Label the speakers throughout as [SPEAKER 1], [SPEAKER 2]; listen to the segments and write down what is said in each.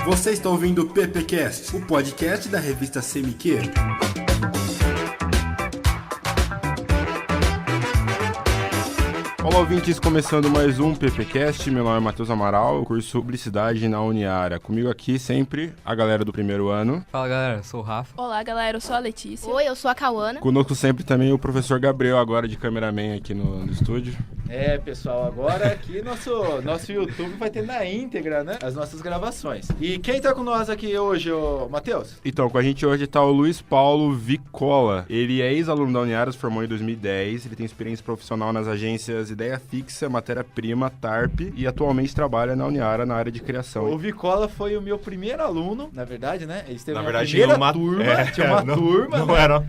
[SPEAKER 1] Você está ouvindo o PPcast, o podcast da revista CMQ. Olá, ouvintes, começando mais um PPcast. Meu nome é Matheus Amaral, eu curso Publicidade na Uniara. Comigo aqui sempre a galera do primeiro ano.
[SPEAKER 2] Fala, galera, eu sou o Rafa.
[SPEAKER 3] Olá, galera, eu sou a Letícia.
[SPEAKER 4] Oi, eu sou a Cauana.
[SPEAKER 1] Conosco sempre também o professor Gabriel, agora de cameraman aqui no estúdio.
[SPEAKER 5] Pessoal, agora aqui nosso YouTube vai ter na íntegra, né, as nossas gravações. E quem tá com nós aqui hoje, ô Matheus?
[SPEAKER 1] Então, com a gente hoje tá o Luiz Paulo Vicola. Ele é ex-aluno da Uniara, se formou em 2010. Ele tem experiência profissional nas agências Ideia Fixa, Matéria Prima, TARP e atualmente trabalha na Uniara na área de criação.
[SPEAKER 5] O Vicola foi o meu primeiro aluno, na verdade, né? Ele esteve
[SPEAKER 6] na verdade,
[SPEAKER 5] primeira turma. Tinha uma turma.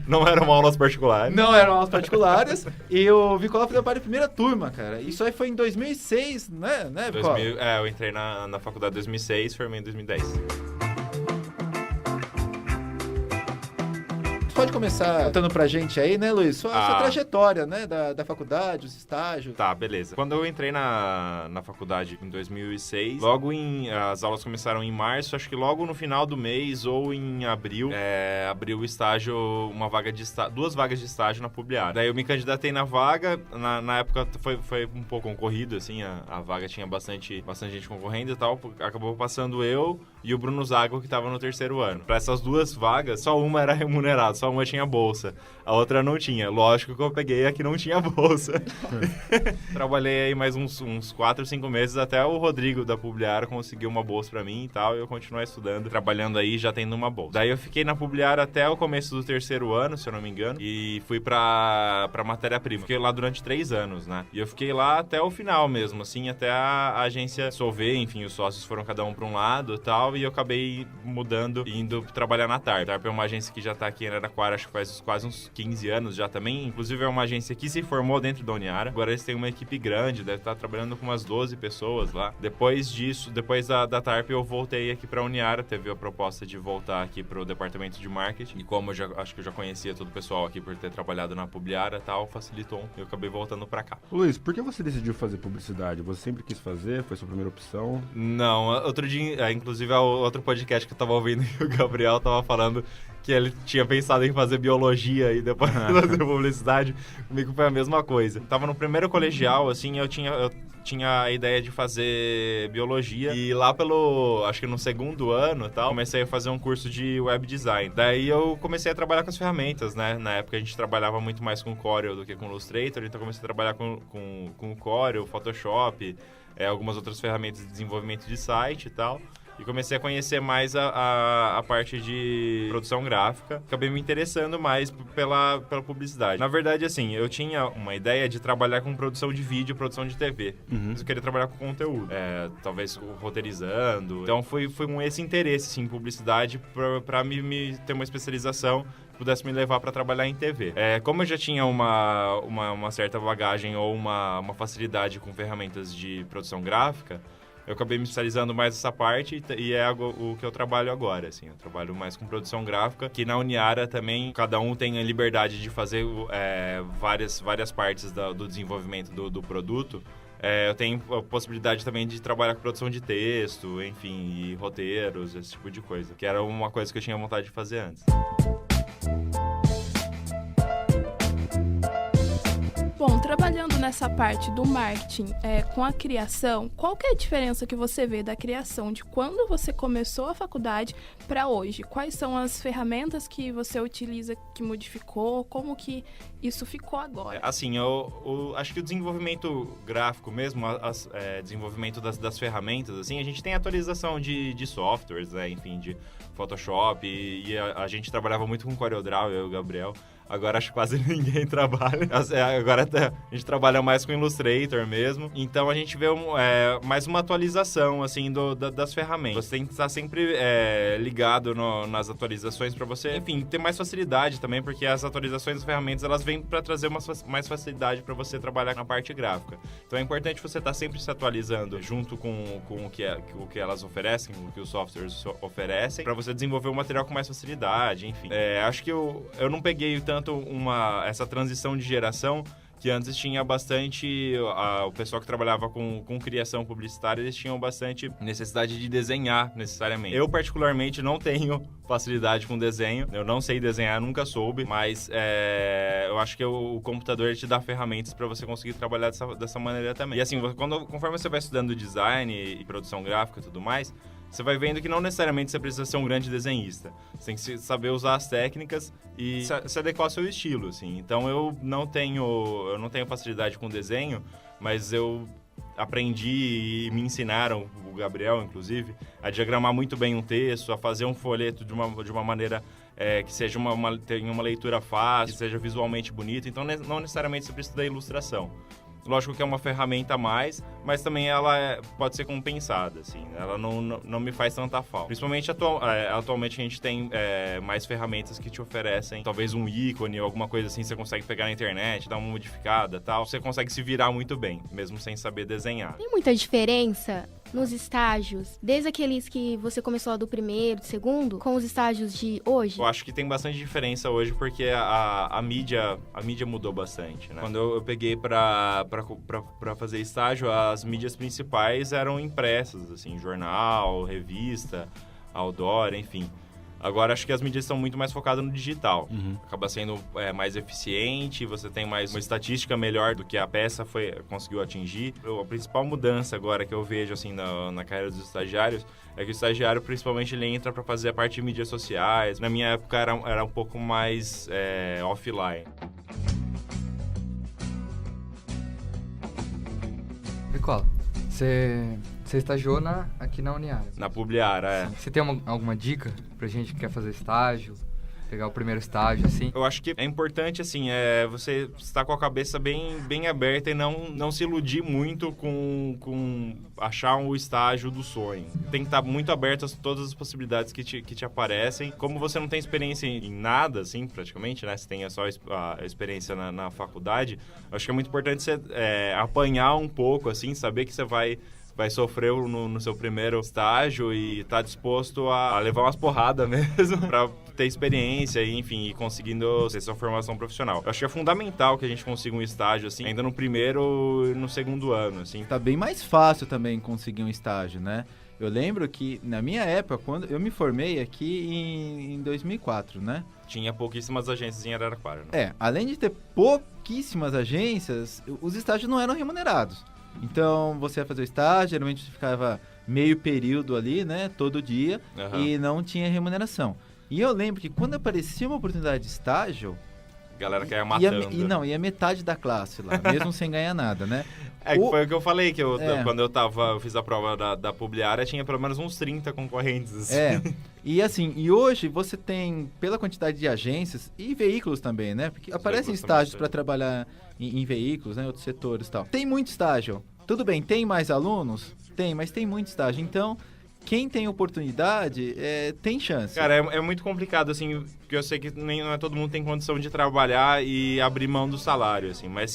[SPEAKER 6] Não eram aulas particulares.
[SPEAKER 5] Não eram aulas particulares. E o Vicola foi parte da primeira turma, cara. Isso aí foi em 2006, né, Vicola?
[SPEAKER 6] Eu entrei na faculdade em 2006, formei em 2010.
[SPEAKER 5] Pode começar contando pra gente aí, né, Luiz? Sua trajetória, né, da faculdade, os estágios.
[SPEAKER 6] Tá, beleza. Quando eu entrei na faculdade em 2006, as aulas começaram em março, acho que logo no final do mês ou em abril, abriu o estágio, duas vagas de estágio na Publiara. Daí eu me candidatei na vaga, na época foi um pouco concorrido, assim, a vaga tinha bastante gente concorrendo e tal, acabou passando eu e o Bruno Zago, que tava no terceiro ano. Pra essas duas vagas, só uma era remunerada, só uma tinha bolsa, a outra não tinha. Lógico que eu peguei a que não tinha bolsa. Trabalhei aí mais uns 4, 5 meses até o Rodrigo da Publiara conseguiu uma bolsa pra mim e tal, e eu continuei estudando, trabalhando aí, já tendo uma bolsa. Daí eu fiquei na Publiara até o começo do terceiro ano, se eu não me engano, e fui pra Matéria Prima. Fiquei lá durante 3 anos, né? E eu fiquei lá até o final mesmo, assim, até a agência solver, enfim, os sócios foram cada um pra um lado e tal, e eu acabei mudando e indo trabalhar na TARP. A TARP é uma agência que já tá aqui em Araraquara, acho que faz quase uns 15 anos já também. Inclusive é uma agência que se formou dentro da Uniara. Agora eles têm uma equipe grande, deve estar trabalhando com umas 12 pessoas lá. Depois da TARP, eu voltei aqui pra Uniara. Teve a proposta de voltar aqui pro departamento de marketing. E como acho que eu já conhecia todo o pessoal aqui por ter trabalhado na Publiara e tal, facilitou. Eu acabei voltando pra cá.
[SPEAKER 1] Luiz, por que você decidiu fazer publicidade? Você sempre quis fazer? Foi sua primeira opção?
[SPEAKER 6] Não, outro dia, inclusive outro podcast que eu tava ouvindo e o Gabriel tava falando que ele tinha pensado em fazer biologia e depois fazer publicidade. Comigo foi a mesma coisa. Tava no primeiro colegial, assim, eu tinha a ideia de fazer biologia. E lá acho que no segundo ano e tal, comecei a fazer um curso de web design. Daí eu comecei a trabalhar com as ferramentas, né? Na época a gente trabalhava muito mais com Corel do que com Illustrator, então eu comecei a trabalhar com Corel, Photoshop, algumas outras ferramentas de desenvolvimento de site e tal. E comecei a conhecer mais a parte de produção gráfica. Acabei me interessando mais pela publicidade. Na verdade, assim, eu tinha uma ideia de trabalhar com produção de vídeo, produção de TV. Mas eu queria trabalhar com conteúdo. Talvez roteirizando. Então foi com esse interesse, assim, em publicidade, pra me ter uma especialização que pudesse me levar para trabalhar em TV. Como eu já tinha uma certa bagagem ou uma facilidade com ferramentas de produção gráfica, eu acabei me especializando mais nessa parte e é o que eu trabalho agora, assim. Eu trabalho mais com produção gráfica, que na Uniara também cada um tem a liberdade de fazer várias partes do desenvolvimento do produto. Eu tenho a possibilidade também de trabalhar com produção de texto, enfim, e roteiros, esse tipo de coisa, que era uma coisa que eu tinha vontade de fazer antes.
[SPEAKER 3] Bom, trabalhando nessa parte do marketing com a criação, qual que é a diferença que você vê da criação de quando você começou a faculdade para hoje? Quais são as ferramentas que você utiliza que modificou? Como que isso ficou agora?
[SPEAKER 6] Assim, eu acho que o desenvolvimento gráfico mesmo, desenvolvimento das ferramentas, assim, a gente tem atualização de softwares, enfim, de Photoshop, e a gente trabalhava muito com CorelDRAW, eu e o Gabriel. Agora acho que quase ninguém trabalha. Agora a gente trabalha mais com Illustrator mesmo. Então a gente vê mais uma atualização, assim, das ferramentas. Você tem que estar sempre ligado nas atualizações para você, enfim, ter mais facilidade também, porque as atualizações das ferramentas, elas vêm para trazer mais facilidade para você trabalhar na parte gráfica. Então é importante você estar sempre se atualizando junto com o que elas oferecem, o que os softwares oferecem, para você desenvolver o material com mais facilidade, enfim. Acho que eu não peguei tanto essa transição de geração que antes tinha bastante... o pessoal que trabalhava com criação publicitária, eles tinham bastante necessidade de desenhar, necessariamente. Eu, particularmente, não tenho facilidade com desenho. Eu não sei desenhar, nunca soube, mas eu acho que o computador te dá ferramentas para você conseguir trabalhar dessa maneira também. E assim, conforme você vai estudando design e produção gráfica e tudo mais, você vai vendo que não necessariamente você precisa ser um grande desenhista. Você tem que saber usar as técnicas e se adequar ao seu estilo, assim. Então, eu não tenho facilidade com desenho, mas eu aprendi e me ensinaram, o Gabriel, inclusive, a diagramar muito bem um texto, a fazer um folheto de uma maneira que seja tenha uma leitura fácil, que seja visualmente bonita. Então, não necessariamente você precisa da ilustração. Lógico que é uma ferramenta a mais, mas também ela pode ser compensada, assim. Ela não me faz tanta falta. Principalmente atualmente a gente tem mais ferramentas que te oferecem talvez um ícone ou alguma coisa assim, você consegue pegar na internet, dar uma modificada e tal. Você consegue se virar muito bem, mesmo sem saber desenhar.
[SPEAKER 2] Tem muita diferença nos estágios, desde aqueles que você começou lá do primeiro, do segundo, com os estágios de hoje?
[SPEAKER 6] Eu acho que tem bastante diferença hoje, porque a mídia mudou bastante, né? Quando eu peguei pra fazer estágio, as mídias principais eram impressas, assim, jornal, revista, outdoor, enfim. Agora, acho que as mídias estão muito mais focadas no digital. Acaba sendo mais eficiente, você tem mais uma estatística melhor do que a peça conseguiu atingir. A principal mudança agora que eu vejo assim, na carreira dos estagiários é que o estagiário, principalmente, ele entra para fazer a parte de mídias sociais. Na minha época, era um pouco mais offline.
[SPEAKER 4] Vicola, você estagiou aqui na Uniara.
[SPEAKER 6] Na Publiara,
[SPEAKER 4] Você tem alguma dica pra gente que quer fazer estágio? Pegar o primeiro estágio, assim?
[SPEAKER 6] Eu acho que é importante, assim, você estar com a cabeça bem aberta e não se iludir muito com achar o estágio do sonho. Tem que estar muito aberto a todas as possibilidades que te aparecem. Como você não tem experiência em nada, assim, praticamente, né? Você tem só a experiência na faculdade. Eu acho que é muito importante você apanhar um pouco, assim, saber que você vai sofrer no seu primeiro estágio e tá disposto a levar umas porradas mesmo pra ter experiência e, enfim, ir conseguindo ter sua formação profissional. Eu acho que é fundamental que a gente consiga um estágio, assim, ainda no primeiro e no segundo ano, assim.
[SPEAKER 5] Tá bem mais fácil também conseguir um estágio, né? Eu lembro que, na minha época, quando eu me formei aqui em 2004, né?
[SPEAKER 6] Tinha pouquíssimas agências em Araraquara, né?
[SPEAKER 5] Além de ter pouquíssimas agências, os estágios não eram remunerados. Então, você ia fazer o estágio, geralmente você ficava meio período ali, né, todo dia, e não tinha remuneração. E eu lembro que quando aparecia uma oportunidade de estágio...
[SPEAKER 6] A galera caia matando.
[SPEAKER 5] Ia metade da classe lá, mesmo sem ganhar nada, né?
[SPEAKER 6] Foi o que eu falei, que quando eu fiz a prova da Publiara, tinha pelo menos uns 30 concorrentes. Assim.
[SPEAKER 5] E hoje você tem, pela quantidade de agências e veículos também, né? Porque aparecem estágios para trabalhar em veículos, né? Em outros setores e tal. Tem muito estágio. Tudo bem, tem mais alunos? Tem, mas tem muito estágio. Então, quem tem oportunidade tem chance.
[SPEAKER 6] Cara, é muito complicado, assim, porque eu sei que não é todo mundo tem condição de trabalhar e abrir mão do salário, assim. Mas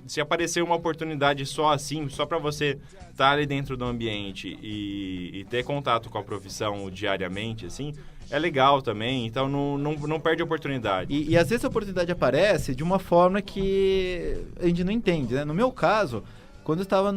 [SPEAKER 6] se aparecer uma oportunidade só assim, só pra você estar ali dentro do ambiente e ter contato com a profissão diariamente, assim, é legal também. Então, não perde a oportunidade.
[SPEAKER 5] E às vezes a oportunidade aparece de uma forma que a gente não entende, né? No meu caso... Quando eu estava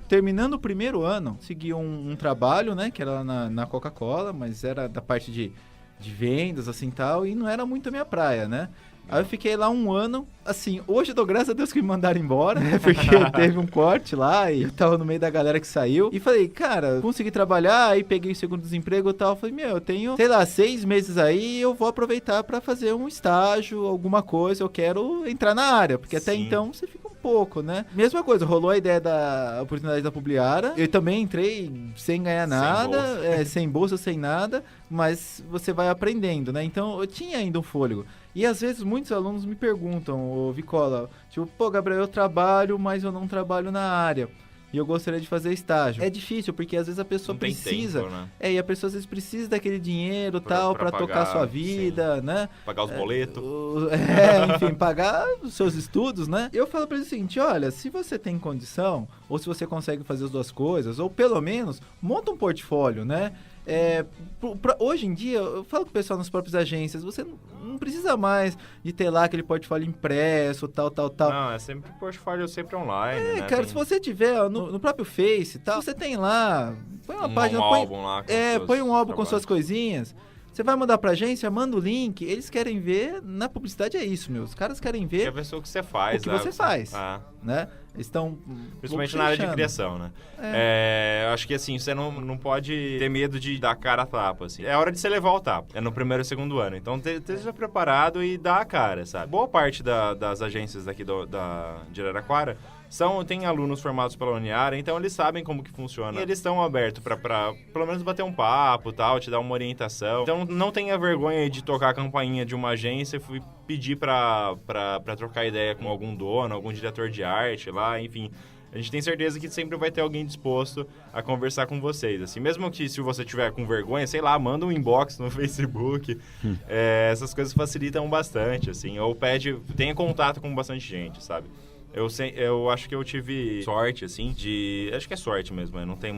[SPEAKER 5] terminando o primeiro ano, segui um trabalho, né, que era na Coca-Cola, mas era da parte de vendas, assim, tal, e não era muito a minha praia, né? Aí eu fiquei lá um ano, assim, hoje eu dou graças a Deus que me mandaram embora, né, porque teve um corte lá e eu tava no meio da galera que saiu. E falei, cara, consegui trabalhar, aí peguei o segundo desemprego e tal. Falei, eu tenho, 6 meses aí, eu vou aproveitar pra fazer um estágio, alguma coisa, eu quero entrar na área, porque até então você fica um pouco, né? Mesma coisa, rolou a ideia da oportunidade da Publiara, eu também entrei sem ganhar nada, sem bolsa, sem nada, mas você vai aprendendo, né? Então eu tinha ainda um fôlego. E às vezes muitos alunos me perguntam, Vicola, tipo, Gabriel, eu trabalho, mas eu não trabalho na área. E eu gostaria de fazer estágio. É difícil, porque às vezes a pessoa
[SPEAKER 6] não tem
[SPEAKER 5] precisa...
[SPEAKER 6] tempo, né?
[SPEAKER 5] E a pessoa às vezes precisa daquele dinheiro tal, pra tocar a sua vida, né?
[SPEAKER 6] Pagar os boletos.
[SPEAKER 5] Enfim, pagar os seus estudos, né? Eu falo pra ele o seguinte, olha, se você tem condição, ou se você consegue fazer as duas coisas, ou pelo menos, monta um portfólio, né? Hoje em dia, eu falo com o pessoal nas próprias agências, você não precisa mais de ter lá aquele portfólio impresso, tal.
[SPEAKER 6] Não, é sempre portfólio, sempre online, né?
[SPEAKER 5] Cara, se você tiver ó, no próprio Face e tal, você tem lá, põe uma página...
[SPEAKER 6] álbum lá.
[SPEAKER 5] Põe um álbum com suas coisinhas. Você vai mandar pra agência, manda o link, eles querem ver, na publicidade é isso, meu. Os caras querem ver
[SPEAKER 6] Quer ver o que você faz.
[SPEAKER 5] o que você faz, né? Eles estão...
[SPEAKER 6] Principalmente na área de criação, né? Eu acho que, assim, você não pode ter medo de dar a cara a tapa, assim. É hora de você levar o tapa. É no primeiro e segundo ano. Então, esteja preparado e dá a cara, sabe? Boa parte das agências daqui de Araraquara tem alunos formados pela Uniara, então eles sabem como que funciona. E eles estão abertos pra pelo menos bater um papo, tal, te dar uma orientação. Então não tenha vergonha de tocar a campainha de uma agência e pedir pra trocar ideia com algum dono, algum diretor de arte lá, enfim. A gente tem certeza que sempre vai ter alguém disposto a conversar com vocês. Assim, mesmo que se você tiver com vergonha, sei lá, manda um inbox no Facebook. Essas coisas facilitam bastante, assim. Ou tenha contato com bastante gente, sabe? Eu acho que eu tive sorte, assim, acho que é sorte mesmo, não tem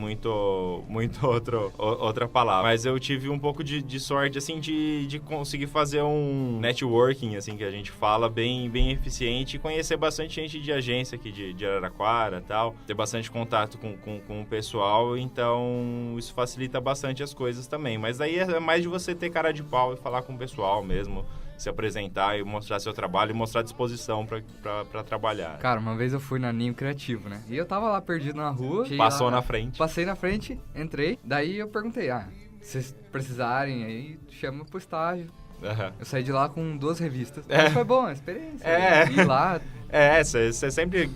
[SPEAKER 6] outra palavra. Mas eu tive um pouco de sorte, assim, de conseguir fazer um networking, assim, que a gente fala, bem eficiente. E conhecer bastante gente de agência aqui de Araraquara e tal. Ter bastante contato com o pessoal, então isso facilita bastante as coisas também. Mas daí é mais de você ter cara de pau e falar com o pessoal mesmo. Se apresentar e mostrar seu trabalho e mostrar disposição pra trabalhar.
[SPEAKER 4] Cara, uma vez eu fui na Ninho Criativo, né? E eu tava lá perdido na rua.
[SPEAKER 6] Passou na frente.
[SPEAKER 4] Passei na frente, entrei. Daí eu perguntei, se vocês precisarem, aí chama pro estágio.
[SPEAKER 6] Uhum.
[SPEAKER 4] Eu saí de lá com 2 revistas. Mas foi bom a experiência. Ir lá...
[SPEAKER 6] Você sempre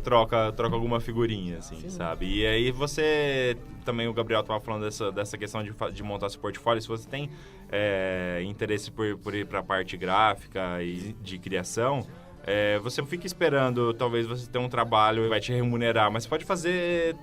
[SPEAKER 6] troca alguma figurinha, assim, sim, sabe? E aí você... Também o Gabriel tava falando dessa questão de montar seu portfólio. Se você tem interesse por ir pra parte gráfica e de criação... você fica esperando, talvez você tenha um trabalho que vai te remunerar, mas você pode fazer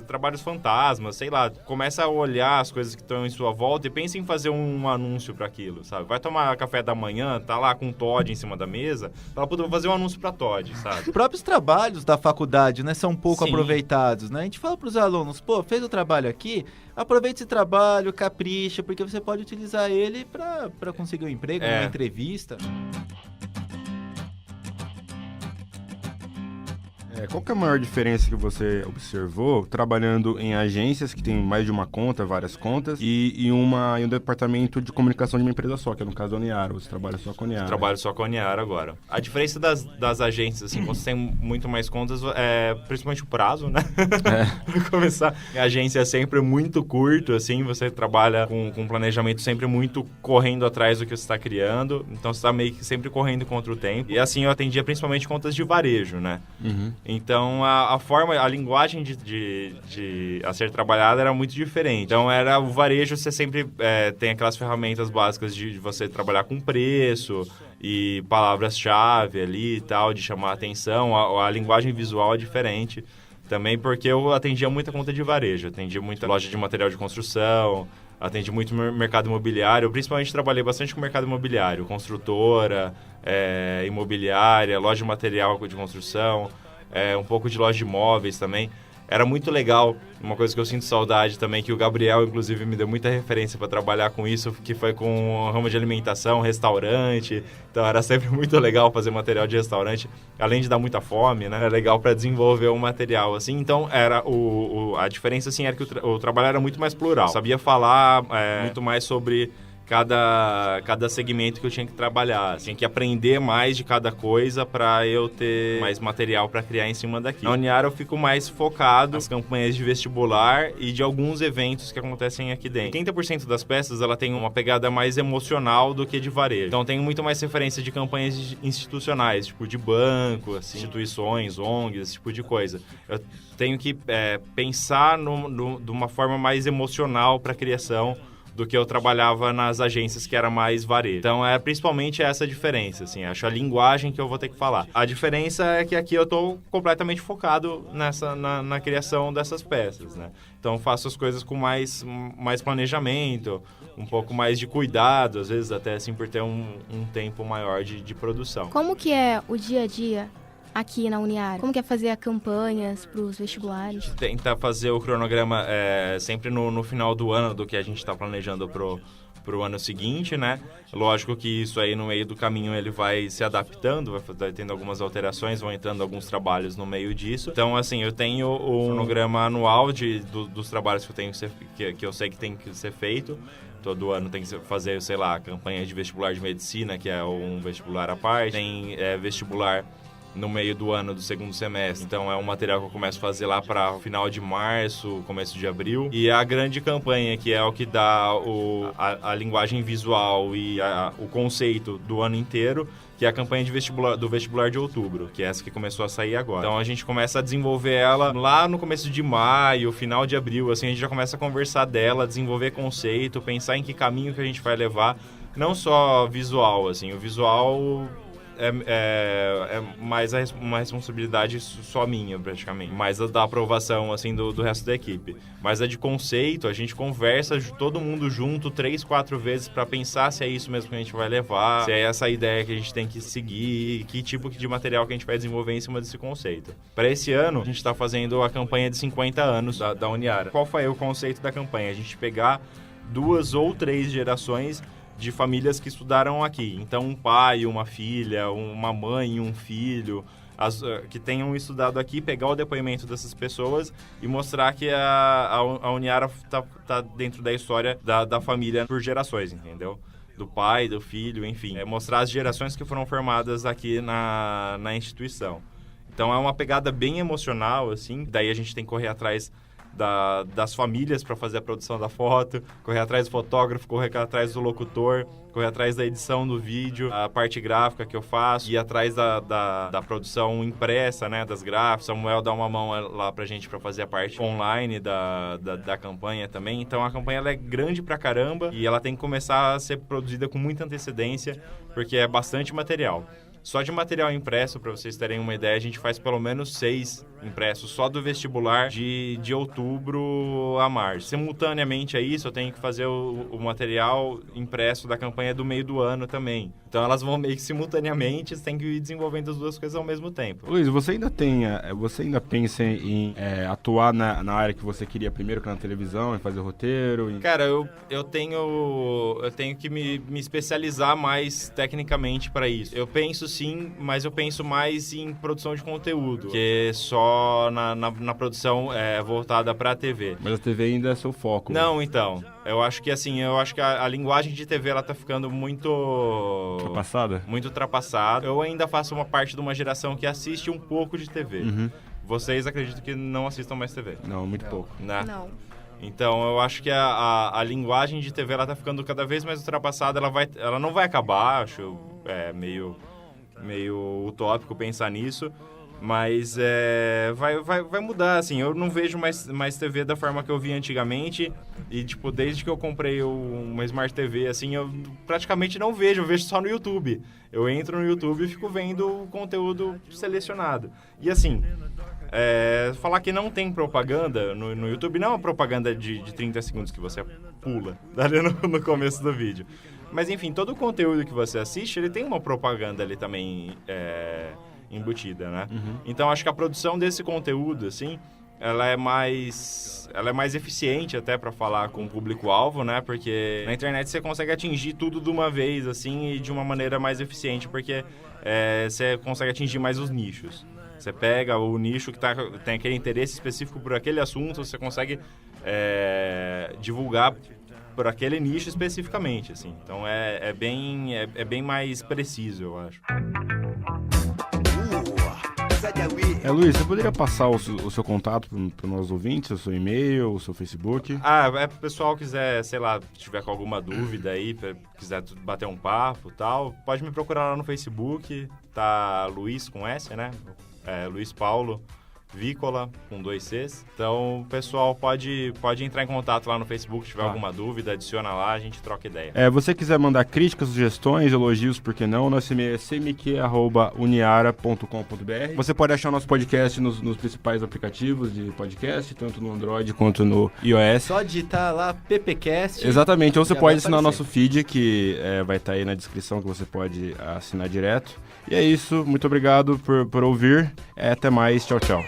[SPEAKER 6] trabalhos fantasmas, sei lá. Começa a olhar as coisas que estão em sua volta e pensa em fazer um anúncio para aquilo, sabe? Vai tomar café da manhã, tá lá com um Todd em cima da mesa, fala, puta, vou fazer um anúncio para Todd, sabe?
[SPEAKER 5] Os próprios trabalhos da faculdade, né, são pouco
[SPEAKER 6] Sim.
[SPEAKER 5] aproveitados, né? A gente fala pros alunos, fez o trabalho aqui, aproveite esse trabalho, capricha, porque você pode utilizar ele para conseguir um emprego, uma entrevista.
[SPEAKER 1] Qual que é a maior diferença que você observou trabalhando em agências que tem mais de uma conta, várias contas, e um departamento de comunicação de uma empresa só, que é no caso a Uniara? Você trabalha só com a Uniara?
[SPEAKER 6] Eu trabalho só com a Uniara agora. A diferença das agências, assim, quando você tem muito mais contas, principalmente o prazo, né? Pra começar, a agência é sempre muito curto, assim, você trabalha com um planejamento sempre muito correndo atrás do que você está criando, então você está meio que sempre correndo contra o tempo. E assim, eu atendia principalmente contas de varejo, né? Uhum. Então, a linguagem a ser trabalhada era muito diferente. Então, era o varejo, você sempre tem aquelas ferramentas básicas de você trabalhar com preço e palavras-chave ali e tal, de chamar a atenção. A linguagem visual é diferente também, porque eu atendia muita conta de varejo, atendia muita loja de material de construção, atendi muito mercado imobiliário. Eu principalmente trabalhei bastante com mercado imobiliário, construtora, imobiliária, loja de material de construção, um pouco de loja de imóveis também. Era muito legal, uma coisa que eu sinto saudade também, que o Gabriel, inclusive, me deu muita referência para trabalhar com isso, que foi com o ramo de alimentação, restaurante. Então, era sempre muito legal fazer material de restaurante, além de dar muita fome, né? Era legal para desenvolver o material, assim. Então, a diferença, assim, era que o trabalho era muito mais plural. Eu sabia falar muito mais sobre cada segmento que eu tinha que trabalhar. Tinha que aprender mais de cada coisa para eu ter mais material para criar em cima daqui. Na Uniara eu fico mais focado nas campanhas de vestibular e de alguns eventos que acontecem aqui dentro. 30% das peças ela tem uma pegada mais emocional do que de varejo. Então tenho muito mais referência de campanhas institucionais, tipo de banco, assim, instituições, ONGs, esse tipo de coisa. Eu tenho que pensar de uma forma mais emocional para a criação do que eu trabalhava nas agências que era mais varejo. Então, principalmente essa a diferença, assim. Acho a linguagem que eu vou ter que falar. A diferença é que aqui eu estou completamente focado na criação dessas peças, né? Então, faço as coisas com mais planejamento, um pouco mais de cuidado, às vezes até, assim, por ter um tempo maior de produção.
[SPEAKER 2] Como que é o dia a dia aqui na Uniara? Como que é fazer campanhas para os vestibulares?
[SPEAKER 6] Tentar fazer o cronograma sempre no final do ano do que a gente está planejando pro ano seguinte, né? Lógico que isso aí no meio do caminho ele vai se adaptando, vai tendo algumas alterações, vão entrando alguns trabalhos no meio disso. Então, assim, eu tenho o cronograma anual dos trabalhos que eu tenho que eu sei que tem que ser feito. Todo ano tem que fazer, sei lá, campanha de vestibular de medicina, que é um vestibular à parte. Tem vestibular no meio do ano do segundo semestre. Então é um material que eu começo a fazer lá para o final de março, começo de abril. E a grande campanha, que é o que dá a linguagem visual e o conceito do ano inteiro, que é a campanha do vestibular de outubro, que é essa que começou a sair agora. Então a gente começa a desenvolver ela lá no começo de maio, final de abril, assim, a gente já começa a conversar dela, desenvolver conceito, pensar em que caminho que a gente vai levar, não só visual, assim, o visual é mais uma responsabilidade só minha, praticamente. Mais a da aprovação, assim, do resto da equipe. Mas a de conceito, a gente conversa todo mundo junto 3, 4 vezes para pensar se é isso mesmo que a gente vai levar, se é essa a ideia que a gente tem que seguir, que tipo de material que a gente vai desenvolver em cima desse conceito. Para esse ano, a gente está fazendo a campanha de 50 anos da Uniara. Qual foi o conceito da campanha? A gente pegar 2 ou 3 gerações de famílias que estudaram aqui. Então, um pai, uma filha, uma mãe, um filho, que tenham estudado aqui, pegar o depoimento dessas pessoas e mostrar que a Uniara tá dentro da história da família por gerações, entendeu? Do pai, do filho, enfim. Mostrar as gerações que foram formadas aqui na instituição. Então, é uma pegada bem emocional, assim. Daí a gente tem que correr atrás das famílias para fazer a produção da foto, correr atrás do fotógrafo, correr atrás do locutor, correr atrás da edição do vídeo, a parte gráfica que eu faço, ir atrás da produção impressa, né, das gráficas. Samuel dá uma mão lá pra gente para fazer a parte online da campanha também. Então a campanha ela é grande pra caramba e ela tem que começar a ser produzida com muita antecedência, porque é bastante material. Só de material impresso, para vocês terem uma ideia, a gente faz pelo menos 6 impressos só do vestibular de outubro a março. Simultaneamente a isso, eu tenho que fazer o material impresso da campanha do meio do ano também. Então elas vão meio que simultaneamente, você tem que ir desenvolvendo as duas coisas ao mesmo tempo.
[SPEAKER 1] Luiz, você ainda pensa em atuar na área que você queria primeiro, que é na televisão, em fazer roteiro?
[SPEAKER 6] Cara, eu tenho que me especializar mais tecnicamente para isso. Eu penso sim, mas eu penso mais em produção de conteúdo, que é só na produção voltada para a TV.
[SPEAKER 1] Mas a TV ainda é seu foco.
[SPEAKER 6] Não, então. Eu acho que a linguagem de TV ela tá ficando muito
[SPEAKER 1] ultrapassada?
[SPEAKER 6] Muito ultrapassada. Eu ainda faço uma parte de uma geração que assiste um pouco de TV. Uhum. Vocês acreditam que não assistam mais TV?
[SPEAKER 1] Não, muito pouco.
[SPEAKER 6] Né?
[SPEAKER 2] Não.
[SPEAKER 6] Então, eu acho que a linguagem de TV ela tá ficando cada vez mais ultrapassada. Ela não vai acabar, acho meio utópico pensar nisso. Mas vai mudar, assim. Eu não vejo mais TV da forma que eu via antigamente. E, tipo, desde que eu comprei uma Smart TV, assim, eu praticamente não vejo. Eu vejo só no YouTube. Eu entro no YouTube e fico vendo o conteúdo selecionado. E, assim, falar que não tem propaganda no YouTube não é uma propaganda de 30 segundos que você pula ali no começo do vídeo. Mas, enfim, todo o conteúdo que você assiste, ele tem uma propaganda ali também embutida, né? Uhum. Então, acho que a produção desse conteúdo, assim, ela é mais eficiente até para falar com o público-alvo, né? Porque na internet você consegue atingir tudo de uma vez, assim, e de uma maneira mais eficiente, porque você consegue atingir mais os nichos. Você pega o nicho que tem aquele interesse específico por aquele assunto, você consegue divulgar por aquele nicho especificamente, assim. Então, é bem mais preciso, eu acho.
[SPEAKER 1] Luiz, você poderia passar o seu contato para os nossos ouvintes, o seu e-mail, o seu Facebook?
[SPEAKER 6] Pro pessoal quiser, sei lá, tiver com alguma dúvida aí, quiser bater um papo e tal, pode me procurar lá no Facebook, tá Luiz com S, né? Luiz Paulo Vícola, com 2 Cs. Então, o pessoal pode entrar em contato lá no Facebook, se tiver alguma dúvida, adiciona lá, a gente troca ideia.
[SPEAKER 1] Você quiser mandar críticas, sugestões, elogios, por que não? Nosso e-mail é cmq@uniara.com.br. Você pode achar o nosso podcast nos principais aplicativos de podcast, tanto no Android quanto no iOS.
[SPEAKER 5] Só digitar lá PPcast.
[SPEAKER 1] Exatamente, ou você
[SPEAKER 5] já
[SPEAKER 1] pode
[SPEAKER 5] vai
[SPEAKER 1] assinar o
[SPEAKER 5] aparecer.
[SPEAKER 1] nosso feed, que vai estar aí na descrição, que você pode assinar direto. E é isso, muito obrigado por ouvir. Até mais, tchau, tchau.